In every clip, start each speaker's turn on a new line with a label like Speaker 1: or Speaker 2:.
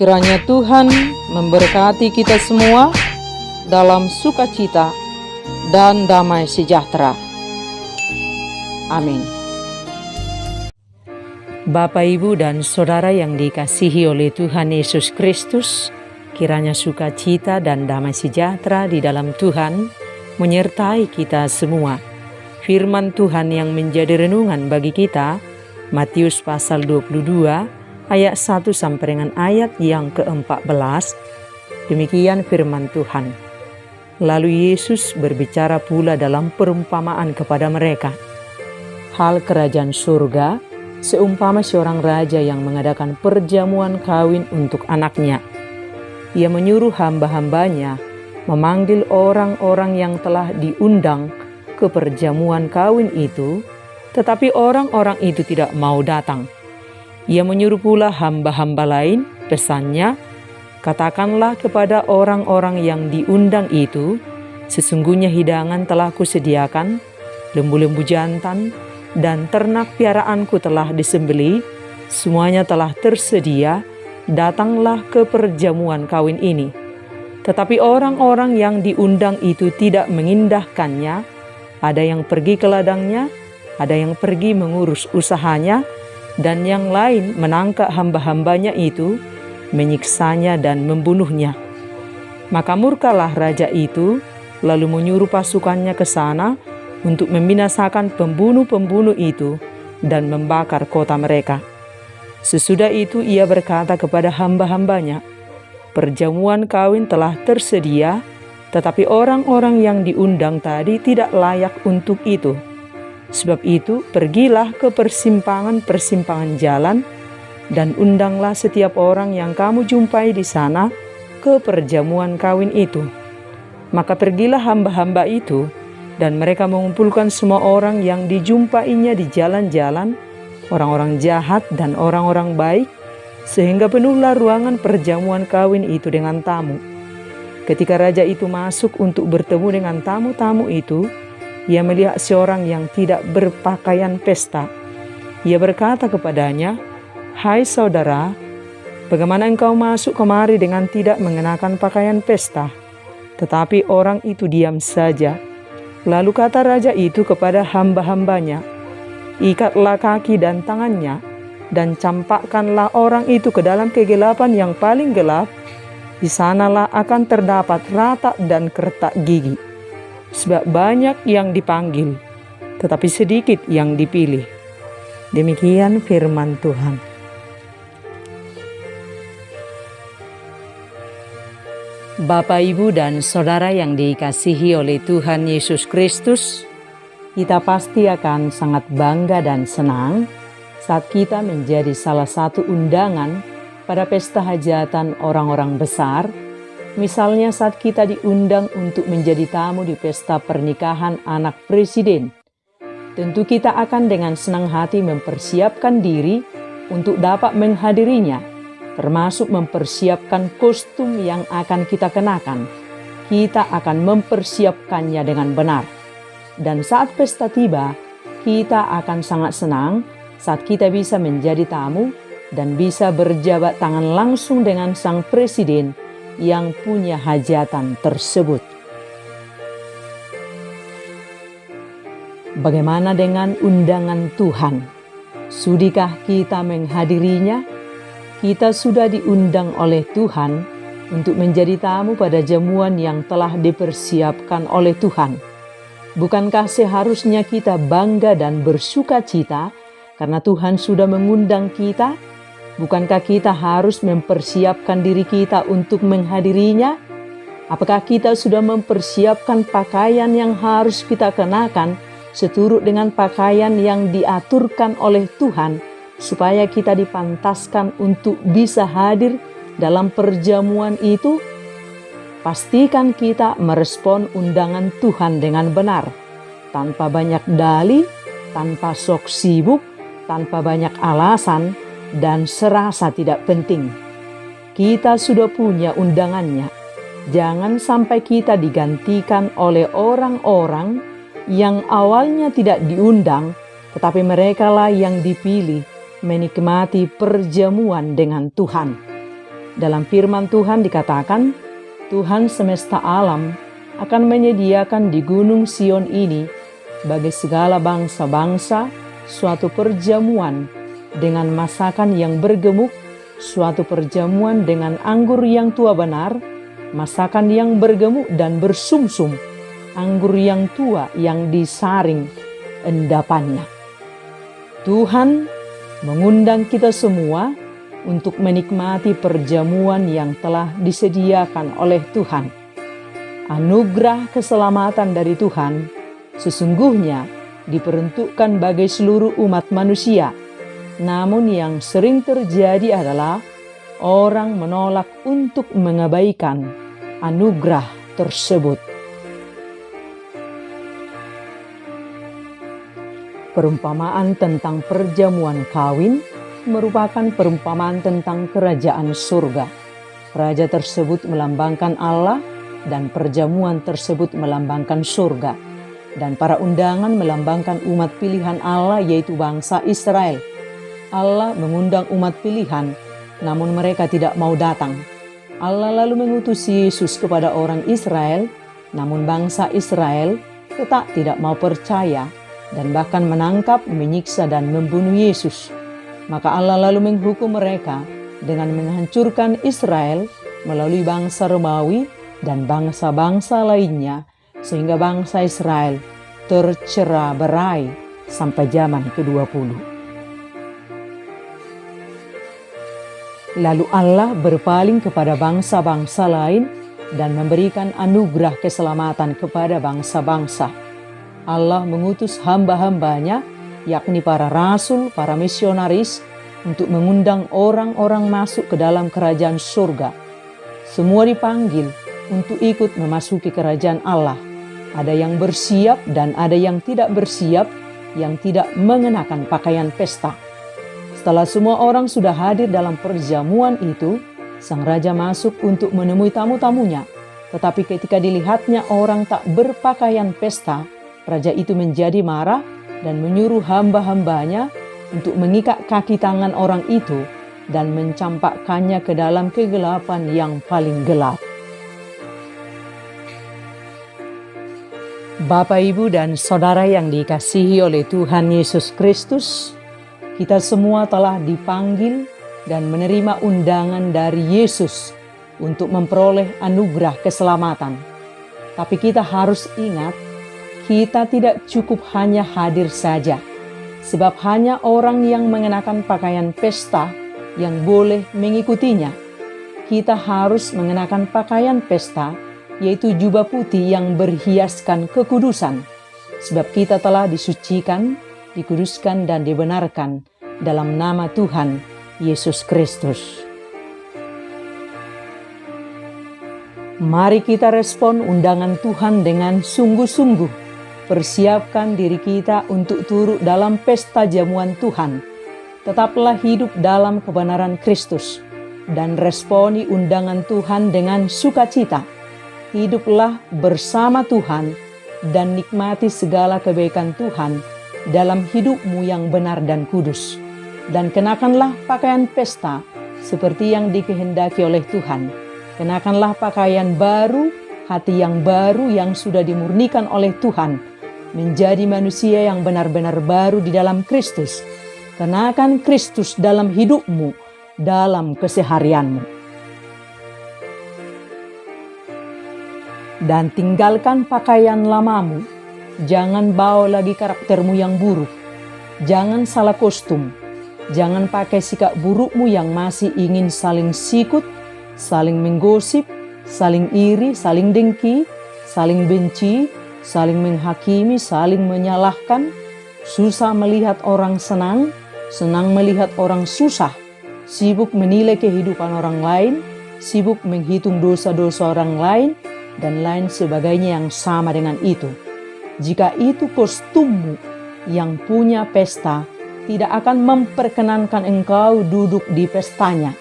Speaker 1: Kiranya Tuhan memberkati kita semua dalam sukacita dan damai sejahtera. Amin. Bapak, Ibu, dan Saudara yang dikasihi oleh Tuhan Yesus Kristus, kiranya sukacita dan damai sejahtera di dalam Tuhan menyertai kita semua. Firman Tuhan yang menjadi renungan bagi kita, Matius pasal 22, ayat 1 sampai dengan ayat yang ke-14. Demikian firman Tuhan. Lalu Yesus berbicara pula dalam perumpamaan kepada mereka. Hal kerajaan surga seumpama seorang raja yang mengadakan perjamuan kawin untuk anaknya. Ia menyuruh hamba-hambanya memanggil orang-orang yang telah diundang ke perjamuan kawin itu, tetapi orang-orang itu tidak mau datang. Ia menyuruh pula hamba-hamba lain, pesannya, katakanlah kepada orang-orang yang diundang itu, sesungguhnya hidangan telah kusediakan, lembu-lembu jantan, dan ternak piaraanku telah disembelih, semuanya telah tersedia, datanglah ke perjamuan kawin ini. Tetapi orang-orang yang diundang itu tidak mengindahkannya, ada yang pergi ke ladangnya, ada yang pergi mengurus usahanya, dan yang lain menangkap hamba-hambanya itu, menyiksanya dan membunuhnya. Maka murkalah raja itu, lalu menyuruh pasukannya ke sana untuk membinasakan pembunuh-pembunuh itu dan membakar kota mereka. Sesudah itu ia berkata kepada hamba-hambanya, perjamuan kawin telah tersedia, tetapi orang-orang yang diundang tadi tidak layak untuk itu. Sebab itu pergilah ke persimpangan-persimpangan jalan dan undanglah setiap orang yang kamu jumpai di sana ke perjamuan kawin itu. Maka pergilah hamba-hamba itu, dan mereka mengumpulkan semua orang yang dijumpainya di jalan-jalan, orang-orang jahat dan orang-orang baik, sehingga penuhlah ruangan perjamuan kawin itu dengan tamu. Ketika raja itu masuk untuk bertemu dengan tamu-tamu itu, ia melihat seorang yang tidak berpakaian pesta. Ia berkata kepadanya, "Hai saudara, bagaimana engkau masuk kemari dengan tidak mengenakan pakaian pesta?" Tetapi orang itu diam saja. Lalu kata raja itu kepada hamba-hambanya, "Ikatlah kaki dan tangannya, dan campakkanlah orang itu ke dalam kegelapan yang paling gelap. Di sanalah akan terdapat ratak dan kertak gigi. Sebab banyak yang dipanggil, tetapi sedikit yang dipilih." Demikian firman Tuhan. Bapak, Ibu, dan Saudara yang dikasihi oleh Tuhan Yesus Kristus, kita pasti akan sangat bangga dan senang saat kita menjadi salah satu undangan pada pesta hajatan orang-orang besar. Misalnya saat kita diundang untuk menjadi tamu di pesta pernikahan anak presiden. Tentu kita akan dengan senang hati mempersiapkan diri untuk dapat menghadirinya, termasuk mempersiapkan kostum yang akan kita kenakan. Kita akan mempersiapkannya dengan benar. Dan saat pesta tiba, kita akan sangat senang saat kita bisa menjadi tamu dan bisa berjabat tangan langsung dengan sang presiden yang punya hajatan tersebut. Bagaimana dengan undangan Tuhan? Sudikah kita menghadirinya? Kita sudah diundang oleh Tuhan untuk menjadi tamu pada jamuan yang telah dipersiapkan oleh Tuhan. Bukankah seharusnya kita bangga dan bersuka cita karena Tuhan sudah mengundang kita? Bukankah kita harus mempersiapkan diri kita untuk menghadirinya? Apakah kita sudah mempersiapkan pakaian yang harus kita kenakan seturut dengan pakaian yang diaturkan oleh Tuhan, supaya kita dipantaskan untuk bisa hadir dalam perjamuan itu? Pastikan kita merespon undangan Tuhan dengan benar, tanpa banyak dalih, tanpa sok sibuk, tanpa banyak alasan, dan serasa tidak penting. Kita sudah punya undangannya. Jangan sampai kita digantikan oleh orang-orang yang awalnya tidak diundang, tetapi merekalah yang dipilih menikmati perjamuan dengan Tuhan. Dalam firman Tuhan dikatakan, Tuhan semesta alam akan menyediakan di Gunung Sion ini bagi segala bangsa-bangsa suatu perjamuan dengan masakan yang bergemuk, suatu perjamuan dengan anggur yang tua benar, masakan yang bergemuk dan bersumsum, anggur yang tua yang disaring endapannya. Tuhan mengundang kita semua untuk menikmati perjamuan yang telah disediakan oleh Tuhan. Anugerah keselamatan dari Tuhan sesungguhnya diperuntukkan bagi seluruh umat manusia. Namun yang sering terjadi adalah orang menolak untuk mengabaikan anugerah tersebut. Perumpamaan tentang perjamuan kawin merupakan perumpamaan tentang kerajaan surga. Raja tersebut melambangkan Allah dan perjamuan tersebut melambangkan surga. Dan para undangan melambangkan umat pilihan Allah, yaitu bangsa Israel. Allah mengundang umat pilihan, namun mereka tidak mau datang. Allah lalu mengutus Yesus kepada orang Israel, namun bangsa Israel tetap tidak mau percaya dan bahkan menangkap, menyiksa dan membunuh Yesus. Maka Allah lalu menghukum mereka dengan menghancurkan Israel melalui bangsa Romawi dan bangsa-bangsa lainnya, sehingga bangsa Israel tercerai-berai sampai zaman ke-20. Lalu Allah berpaling kepada bangsa-bangsa lain dan memberikan anugerah keselamatan kepada bangsa-bangsa. Allah mengutus hamba-hambanya, yakni para rasul, para misionaris, untuk mengundang orang-orang masuk ke dalam kerajaan surga. Semua dipanggil untuk ikut memasuki kerajaan Allah. Ada yang bersiap dan ada yang tidak bersiap, yang tidak mengenakan pakaian pesta. Setelah semua orang sudah hadir dalam perjamuan itu, sang raja masuk untuk menemui tamu-tamunya. Tetapi ketika dilihatnya orang tak berpakaian pesta, raja itu menjadi marah dan menyuruh hamba-hambanya untuk mengikat kaki tangan orang itu dan mencampakkannya ke dalam kegelapan yang paling gelap. Bapak, Ibu, dan Saudara yang dikasihi oleh Tuhan Yesus Kristus, kita semua telah dipanggil dan menerima undangan dari Yesus untuk memperoleh anugerah keselamatan. Tapi kita harus ingat, kita tidak cukup hanya hadir saja, sebab hanya orang yang mengenakan pakaian pesta yang boleh mengikutinya. Kita harus mengenakan pakaian pesta, yaitu jubah putih yang berhiaskan kekudusan, sebab kita telah disucikan, dikuduskan, dan dibenarkan dalam nama Tuhan Yesus Kristus. Mari kita respon undangan Tuhan dengan sungguh-sungguh. Persiapkan diri kita untuk turut dalam pesta jamuan Tuhan. Tetaplah hidup dalam kebenaran Kristus dan responi undangan Tuhan dengan sukacita. Hiduplah bersama Tuhan dan nikmati segala kebaikan Tuhan dalam hidupmu yang benar dan kudus. Dan kenakanlah pakaian pesta seperti yang dikehendaki oleh Tuhan. Kenakanlah pakaian baru, hati yang baru yang sudah dimurnikan oleh Tuhan, menjadi manusia yang benar-benar baru di dalam Kristus. Kenakan Kristus dalam hidupmu, dalam keseharianmu. Dan tinggalkan pakaian lamamu. Jangan bawa lagi karaktermu yang buruk. Jangan salah kostum. Jangan pakai sikap burukmu yang masih ingin saling sikut, saling menggosip, saling iri, saling dengki, saling benci, saling menghakimi, saling menyalahkan, susah melihat orang senang, senang melihat orang susah, sibuk menilai kehidupan orang lain, sibuk menghitung dosa-dosa orang lain, dan lain sebagainya yang sama dengan itu. Jika itu kostummu yang punya pesta, tidak akan memperkenankan engkau duduk di pestanya.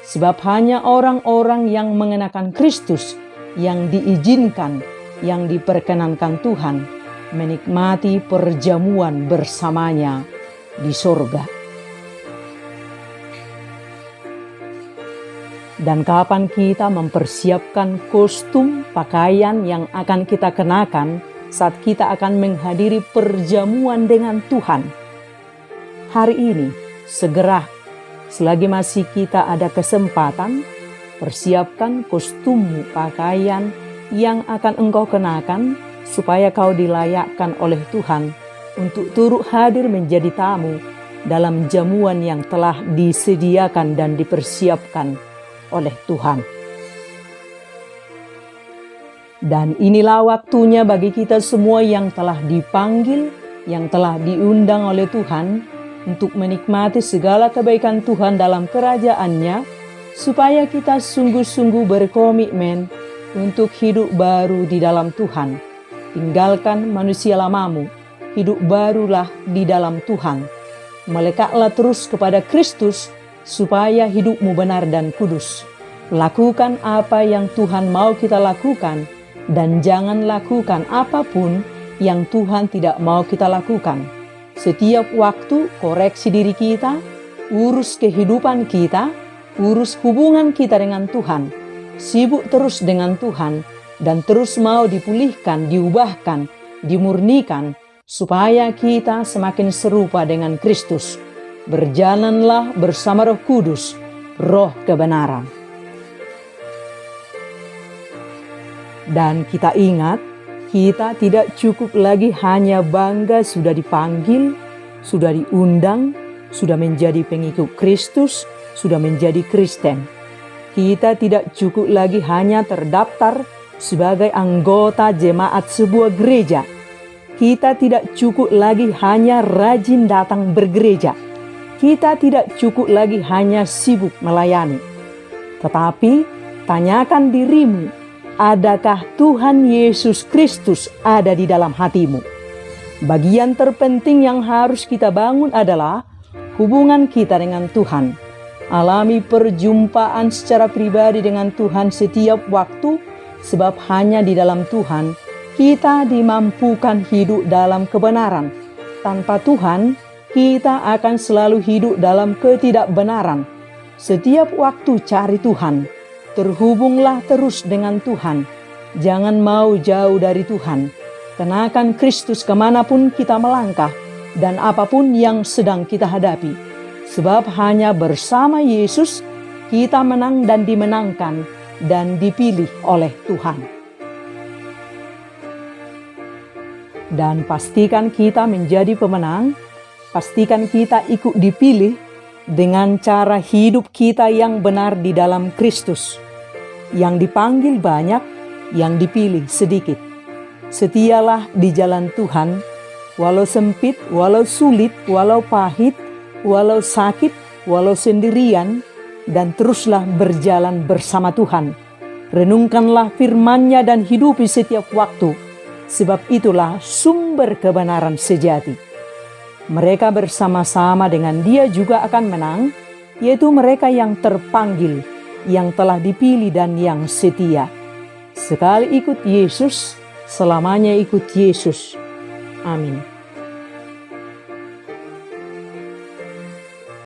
Speaker 1: Sebab hanya orang-orang yang mengenakan Kristus yang diizinkan, yang diperkenankan Tuhan menikmati perjamuan bersamanya di surga. Dan kapan kita mempersiapkan kostum pakaian yang akan kita kenakan saat kita akan menghadiri perjamuan dengan Tuhan? Hari ini, segera, selagi masih kita ada kesempatan, persiapkan kostummu pakaian yang akan engkau kenakan supaya kau dilayakkan oleh Tuhan untuk turut hadir menjadi tamu dalam jamuan yang telah disediakan dan dipersiapkan oleh Tuhan. Dan inilah waktunya bagi kita semua yang telah dipanggil, yang telah diundang oleh Tuhan untuk menikmati segala kebaikan Tuhan dalam kerajaan-Nya, supaya kita sungguh-sungguh berkomitmen untuk hidup baru di dalam Tuhan. Tinggalkan manusia lamamu, hidup barulah di dalam Tuhan. Melekatlah terus kepada Kristus supaya hidupmu benar dan kudus. Lakukan apa yang Tuhan mau kita lakukan dan jangan lakukan apapun yang Tuhan tidak mau kita lakukan. Setiap waktu koreksi diri kita, urus kehidupan kita, urus hubungan kita dengan Tuhan. Sibuk terus dengan Tuhan dan terus mau dipulihkan, diubahkan, dimurnikan, supaya kita semakin serupa dengan Kristus. Berjalanlah bersama Roh Kudus, Roh kebenaran. Dan kita ingat, kita tidak cukup lagi hanya bangga sudah dipanggil, sudah diundang, sudah menjadi pengikut Kristus, sudah menjadi Kristen. Kita tidak cukup lagi hanya terdaftar sebagai anggota jemaat sebuah gereja. Kita tidak cukup lagi hanya rajin datang bergereja. Kita tidak cukup lagi hanya sibuk melayani. Tetapi tanyakan dirimu, adakah Tuhan Yesus Kristus ada di dalam hatimu? Bagian terpenting yang harus kita bangun adalah hubungan kita dengan Tuhan. Alami perjumpaan secara pribadi dengan Tuhan setiap waktu, sebab hanya di dalam Tuhan kita dimampukan hidup dalam kebenaran. Tanpa Tuhan, kita akan selalu hidup dalam ketidakbenaran. Setiap waktu cari Tuhan, terhubunglah terus dengan Tuhan. Jangan mau jauh dari Tuhan. Kenakan Kristus kemanapun kita melangkah dan apapun yang sedang kita hadapi. Sebab hanya bersama Yesus kita menang dan dimenangkan dan dipilih oleh Tuhan. Dan pastikan kita menjadi pemenang, pastikan kita ikut dipilih dengan cara hidup kita yang benar di dalam Kristus. Yang dipanggil banyak, yang dipilih sedikit. Setialah di jalan Tuhan, walau sempit, walau sulit, walau pahit, walau sakit, walau sendirian, dan teruslah berjalan bersama Tuhan. Renungkanlah firman-Nya dan hidupi setiap waktu, sebab itulah sumber kebenaran sejati. Mereka bersama-sama dengan Dia juga akan menang, yaitu mereka yang terpanggil, yang telah dipilih dan yang setia. Sekali ikut Yesus, selamanya ikut Yesus. Amin.